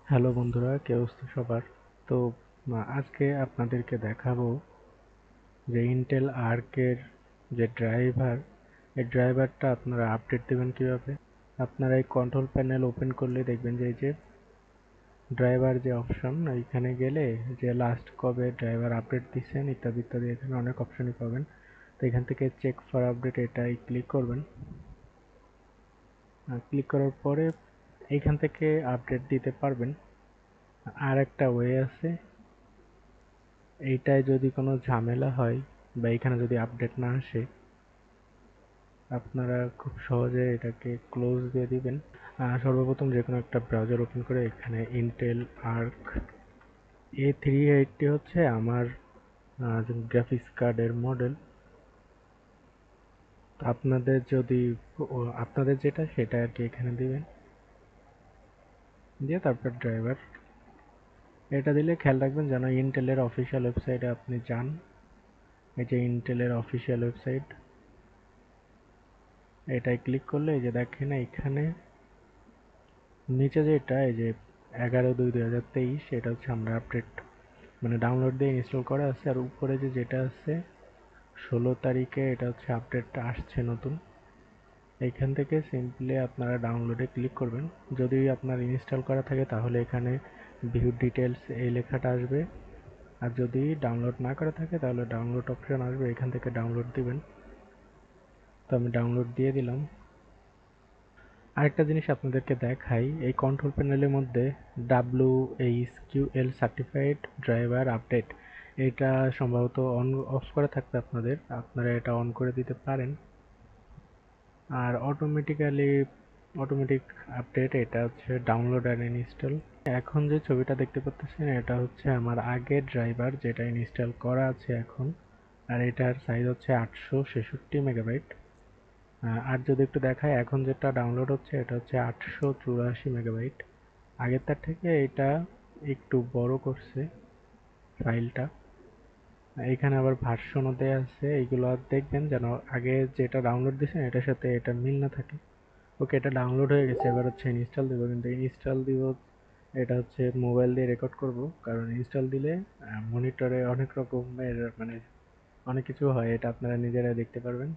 Hello বন্ধুরা, কি অবস্থা সবার? তো আজকে আপনাদেরকে দেখাবো যে ইন্টেল আর্কের যে ড্রাইভার, এই ড্রাইভারটা আপনারা আপডেট দেবেন কিভাবে। আপনারা এই কন্ট্রোল প্যানেল ওপেন করলে দেখবেন যে এই যে ড্রাইভার যে অপশন, এইখানে গেলে যে লাস্ট কবে ড্রাইভার আপডেট দিচ্ছেন ইত্যাদি ইত্যাদি এখানে অনেক অপশনই পাবেন। তো এখান থেকে চেক ফর আপডেট এটাই ক্লিক করবেন। ক্লিক করার পরে এইখান থেকে আপডেট দিতে পারবেন। আর একটা ওয়ে আছে, এইটায় যদি কোনো ঝামেলা হয় বা এখানে যদি আপডেট না আসে, আপনারা খুব সহজে এটাকে ক্লোজ দিয়ে দিবেন। সর্বপ্রথম যে কোনো একটা ব্রাউজার ওপেন করে এখানে ইন্টেল আর্ক A380 হচ্ছে আমার গ্রাফিক্স কার্ডের মডেল। আপনাদের যদি আপনাদের যেটা সেটা আর কি এখানে দিবেন, দিয়ে তারপর ড্রাইভার এটা দিলে খেয়াল রাখবেন যেন ইন্টেলের অফিসিয়াল ওয়েবসাইটে আপনি যান। এই যে ইন্টেলের অফিসিয়াল ওয়েবসাইট, এটাই ক্লিক করলে এই যে দেখেন এইখানে নিচে যেটা এই যে 11/2/2023 এটা হচ্ছে আমরা আপডেট মানে ডাউনলোড দিয়ে ইনস্টল করা আছে। আর উপরে যেটা আছে 16 তারিখে, এটা হচ্ছে আপডেটটা আসছে নতুন। এইখান থেকে সিম্পলি আপনারা ডাউনলোডে ক্লিক করবেন। যদি আপনার ইনস্টল করা থাকে তাহলে এখানে ভিউ ডিটেলস এই লেখাটা আসবে, আর যদি ডাউনলোড না করা থাকে তাহলে ডাউনলোড অপশন আসবে, এখান থেকে ডাউনলোড দিবেন। তো আমি ডাউনলোড দিয়ে দিলাম। আরেকটা জিনিস আপনাদেরকে দেখাই, এই কন্ট্রোল প্যানেলের মধ্যে WHQL সার্টিফাইড ড্রাইভার আপডেট, এটা সম্ভবত অন অফ করা থাকবে আপনাদের, আপনারা এটা অন করে দিতে পারেন। আর অটোমেটিক আপডেট এটা হচ্ছে ডাউনলোড আর ইনস্টল। এখন যে ছবিটা দেখতে পাচ্ছেন এটা হচ্ছে আমার আগের ড্রাইভার যেটা ইনস্টল করা আছে এখন। আর এটার সাইজ হচ্ছে 866 মেগাবাইট। আর যদি একটু দেখায়, এখন যেটা ডাউনলোড হচ্ছে এটা হচ্ছে 884 মেগাবাইট। আগেরটার থেকে এটা একটু বড় করছে ফাইলটা। এখানে আবার ভার্সনও দেয়া আছে, এইগুলো দেখবেন যেন আগে যেটা ডাউনলোড দিয়েছেন এটার সাথে এটা মিল না থাকে। ওকে, এটা ডাউনলোড হয়ে গেছে, এবার হচ্ছে ইনস্টল দিব। কিন্তু ইনস্টল দিব এটা হচ্ছে মোবাইল দিয়ে রেকর্ড করব, কারণ ইনস্টল দিলে মনিটরে অনেক রকমের মানে অনেক কিছু হয়, এটা আপনারা নিজেরা দেখতে পারবেন।